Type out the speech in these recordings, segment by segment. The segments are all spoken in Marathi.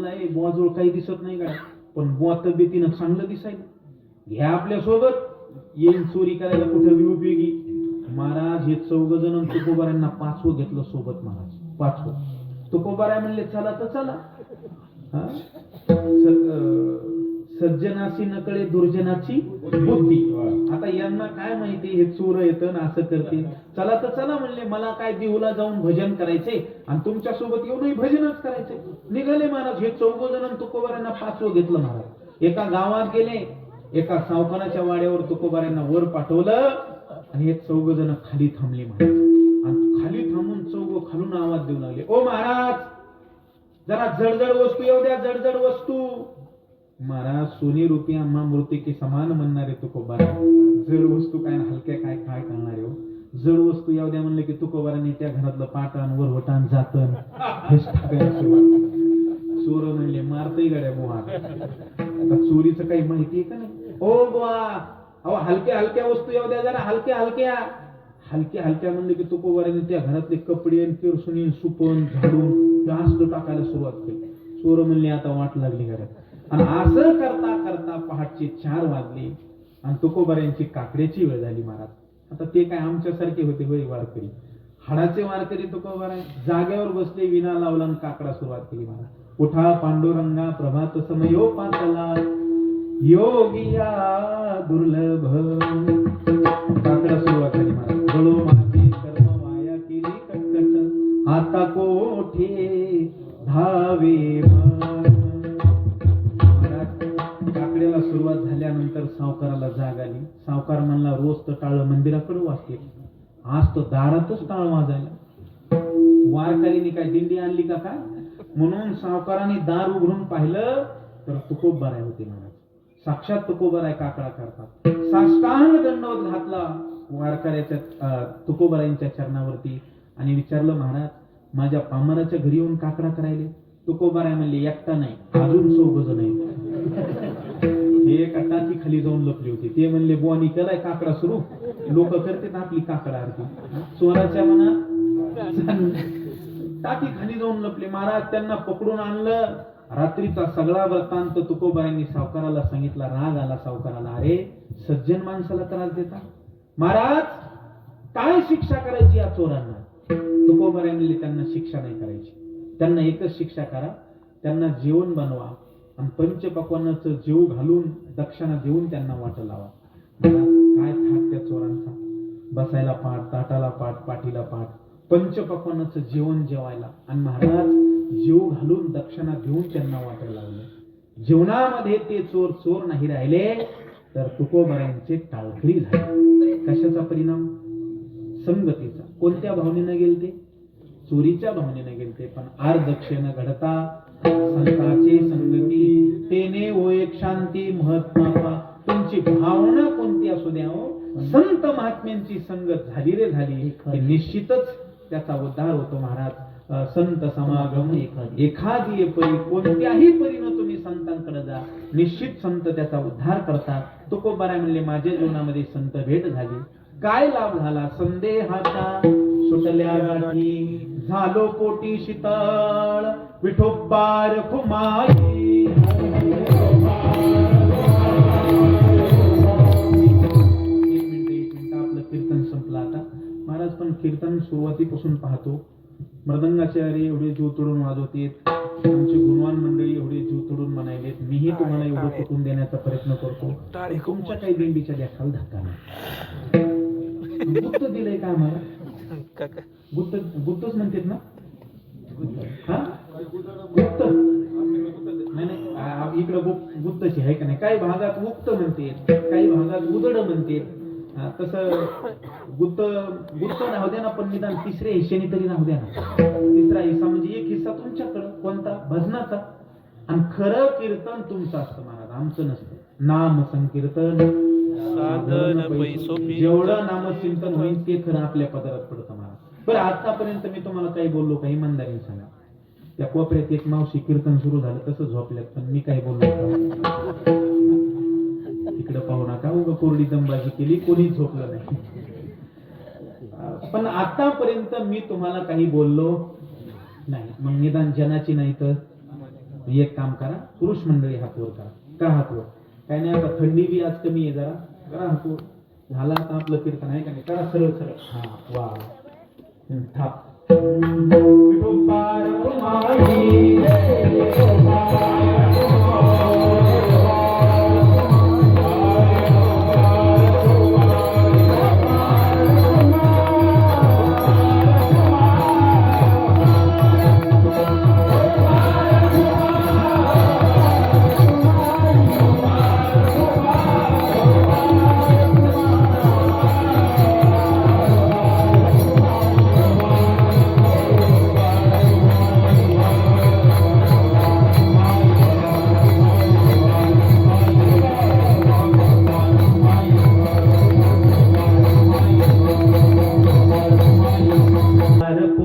म्हणला ए बुवाजवळ काही दिसत नाही का, पण बुवा तब्येतीनं चांगलं दिसायला, घ्या आपल्या सोबत, येईन चोरी करायला कुठं बी उपयोगी. महाराज हे 4 जण तुकोबारायांना 5वं घेतलं सोबत. महाराज 5वं तुकोबाराय म्हणले चला तर चला. सज्जनाची नकळे दुर्जनाची बुद्धी. आता यांना काय माहिती हे चोर येतं ना असं करते. चला तर चला म्हणले, मला काय देऊला जाऊन भजन करायचे आणि तुमच्या सोबत येऊनही भजनच करायचे. निघाले महाराज. हे 4 जण तुकोबारायांना 5वं घेतलं. महाराज एका गावात गेले, एका सावकाराच्या वाड्यावर तुकोबारायांना वर पाठवलं आणि हे 4 जण खाली थांबले. महाराज आणि खाली थांबून 4 खालून आवाज देऊ लागले, ओ महाराज जरा जडजड वस्तू येऊ द्या, जडजड वस्तू. महाराज सोनी रुपये अम्मा मूर्ती के समान म्हणणारे तुकोबारा, जड वस्तू काय हलक्या काय काय करणारे हो. जड वस्तू येऊ द्या म्हणले की तुकोबारांनी त्या घरातलं पाटण वरवटान जातन हेच टाकायला सुरुवात. चोर म्हणले मारतय गड्या बुवा, आता चोरीचं काही माहिती आहे का नाही. ओ बुवा अहो हलक्या हलक्या वस्तू येऊ द्या जरा, हलक्या हलक्या. हलक्या हलक्या म्हणले की तुकोबारांनी त्या घरातले कपडे किरसुनी सुपन झाडून जास्त टाकायला सुरुवात केली. चोर म्हणले आता वाट लागली घरात. आणि असं करता करता पहाटचे 4 वाजले आणि तुकोबारांची काकड्याची वेळ झाली. महाराज आता ते काय आमच्यासारखे होते होय वारकरी, हाडाचे वारकरी. तुकोबाराय जागेवर बसले, विना लावला आणि काकडा सुरुवात केली. महाराज उठा पांडुरंगा प्रभात समयो पातला, योगिया दुर्लभ. काकडा सुरुवात झाली. महाराज गळो माझे कर्म वाया केली कटकट, आता कोठे धावे. काकड्याला सुरुवात झाल्यानंतर सावकाराला जाग आली. सावकार म्हणला रोज तर टाळ मंदिराकडे वाजते, आज तर दारातच टाळ वाजायला. वारकरीने काय दिंडी आणली का काय म्हणून सावकाराने दार उघडून पाहिलं तर तुकोबाराय होते. महाराज साक्षात तुकोबाराय काकडा करतात. साष्टांग दंडवत घातला वारकऱ्याच्या तुकोबारायांच्या चरणावरती आणि विचारलं, महाराज माझ्या पामराच्या घरी येऊन काकडा करायले. तुकोबाराय म्हणले एकटा नाही, अजून 4 जण आहेत. हे एका टाकी खाली जाऊन लपले होते. ते म्हणले बुवानी केलाय काकडा सुरू, लोक करतात आपली काकडा आरती. चोराच्या मनात टाकी खाली जाऊन लपले. महाराज त्यांना पकडून आणलं. रात्रीचा सगळा वृत्तांत तुकोबारायांनी सावकाराला सांगितला. राग आला सावकाराला, अरे सज्जन माणसाला त्रास देता. महाराज काय शिक्षा करायची या चोरांना. तुकोबाराय म्हणले त्यांना शिक्षा नाही करायची, त्यांना एकच शिक्षा करा, त्यांना जेवण बनवा आणि पंचपक्वान्नाचं जेव घालून दक्षिणा देऊन त्यांना वाट लावा. काय थाट त्या चोरांचा, बसायला पाठ, ताटाला पाठ, पाठीला पाठ, पंचपक्वान्नाचं जेवण जेवायला. आणि महाराज जीव घालून दक्षिणा देऊन त्यांना वाट लावलं. जीवनामध्ये ते चोर चोर नाही राहिले तर तुकोबारायांचे टाळखडी झाले. कशाचा परिणाम? संगतीचा. कोणत्या भावनेनं गेलते? चोरीच्या भावनेनं गेलते. पण आर्दक्षेन घडता संतांची संगती तेने ओ एक शांती महात्मा. तुमची भावना कोणती असू द्या हो, संत महात्म्यांची संगत झाली रे झाली की निश्चितच त्याचा उद्धार होतो. महाराज संत समागम एखादी परी, कोणत्याही परीनं तुम्ही संतांकडे जा, निश्चित संत त्याचा उद्धार करतात. तुकोबाराय म्हणले माझ्या जीवनामध्ये संत भेट झाली. काय लाभ झाला? संदेहाचा सुटल्या गाठी, झालो पोटी शीतळ, विठोबार खुमाई. एक मिनिट आपलं कीर्तन संपलं आता. महाराज पण कीर्तन सुरुवातीपासून पाहतो. मृदंगाचार्य एवढे जीव तोडून वाजवतेत, आमची गुणवान मंडळी एवढे जीव तोडून म्हणायलेत. मीही तुम्हाला एवढं पटवून देण्याचा प्रयत्न करतो. तुमच्या काही दिंडीच्या देखाल धक्का नाही. गुप्त दिलंय का आम्हाला? गुप्तच म्हणतात ना? गुप्त नाही, इकडं गुप्तची आहे का नाही? काही भागात गुप्त म्हणते, काही भागात उदड म्हणते. तसं गुप्त राहू द्या ना, पण निदान 3ऱ्या हिस्सेने तरी राहू द्या ना. 3रा हिस्सा म्हणजे एक हिस्सा तुमच्याकडं, कोणता? भजनाचा. आणि खरं कीर्तन तुमचं असतं महाराज, आमचं नसतं. नाम संकीर्तन जेवढं नामचिंतन होईल ते खरं आपल्या पदरात पडतं महाराज. बरं आतापर्यंत मी तुम्हाला काही बोललो काही इमानदारीने सांगा. त्या कोपऱ्यात एक मावशी कीर्तन सुरू झालं तसं झोपल्यात, पण मी काही बोललो तिकडे पाहू नका. उगा कोरडी दंबाजी केली, कोणी झोपलं नाही. पण आतापर्यंत मी तुम्हाला काही बोललो नाही. मग निदान जनाची नाही तर एक काम करा, पुरुष मंडळी हात वर करा. का हात वर? काय नाही, आता थंडी बी आज कमी आहे, जरा करा हात वर. झाला आता आपलं कीर्तन आहे का नाही? करा सरळ सरळ. हा वा. थाप. विठोबार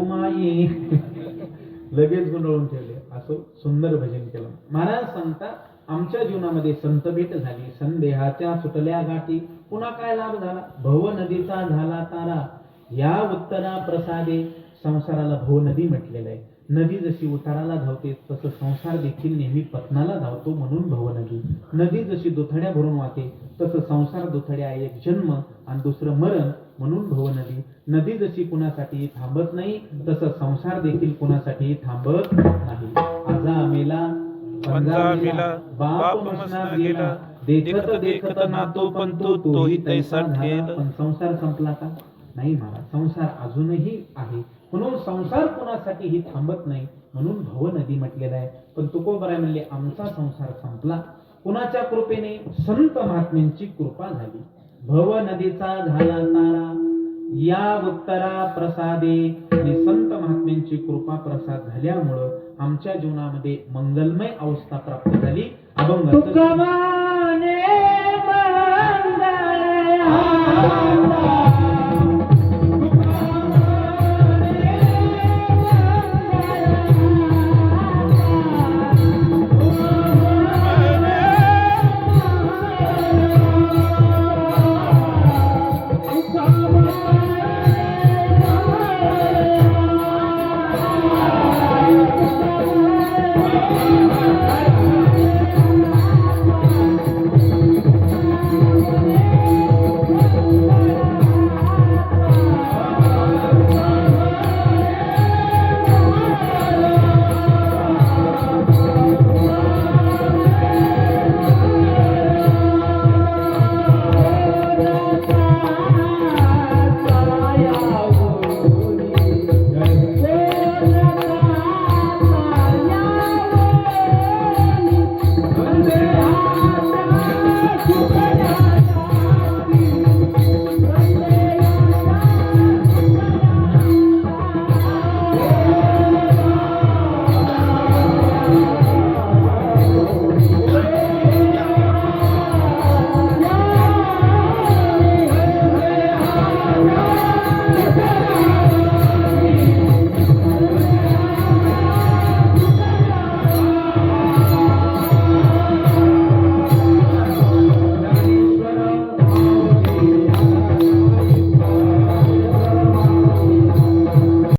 माई, लगेच गुंडळून ठेवले. असं सुंदर भजन केलं. महाराज सांगतात, आमच्या जीवनामध्ये संत भेट झाली, संदेहाच्या सुटल्या गाठी, पुन्हा काय लाभ झाला? भव नदीचा झाला तारा, या उत्तरा प्रसादे. संसाराला भव नदी म्हटलेलं आहे. नदी जशी उताराला धावते तसं संसार देखील नेहमी पतनाला धावतो, म्हणून भव नदी. नदी जशी दुथड्या भरून वाहते तसं संसार दुथड्या, एक जन्म आणि दुसरं मरण, म्हणून भव नदी. नदी जशी कुणासाठी थांबत नाही तसं संसार देखील कुणासाठी थांबत नाही. आजा मेला पंजा मेला, बाप मसनात गेला, देखत देखत नातो पण तोही तैसा झाला. पण संसार संपला का? नाही महाराज, संसार अजूनही आहे, म्हणून संसार कोणासाठीही थांबत नाही, म्हणून भव नदी म्हटलेलं आहे. पण तुकोबराय म्हणले, आमचा संसार संपला कुणाच्या कृपेने? संत महात्म्यांची कृपा झाली. भव नदीचा झाला तारा, या उत्तरा प्रसादे. आणि संत महात्म्यांची कृपा प्रसाद झाल्यामुळं आमच्या जीवनामध्ये मंगलमय अवस्था प्राप्त झाली. Thank you.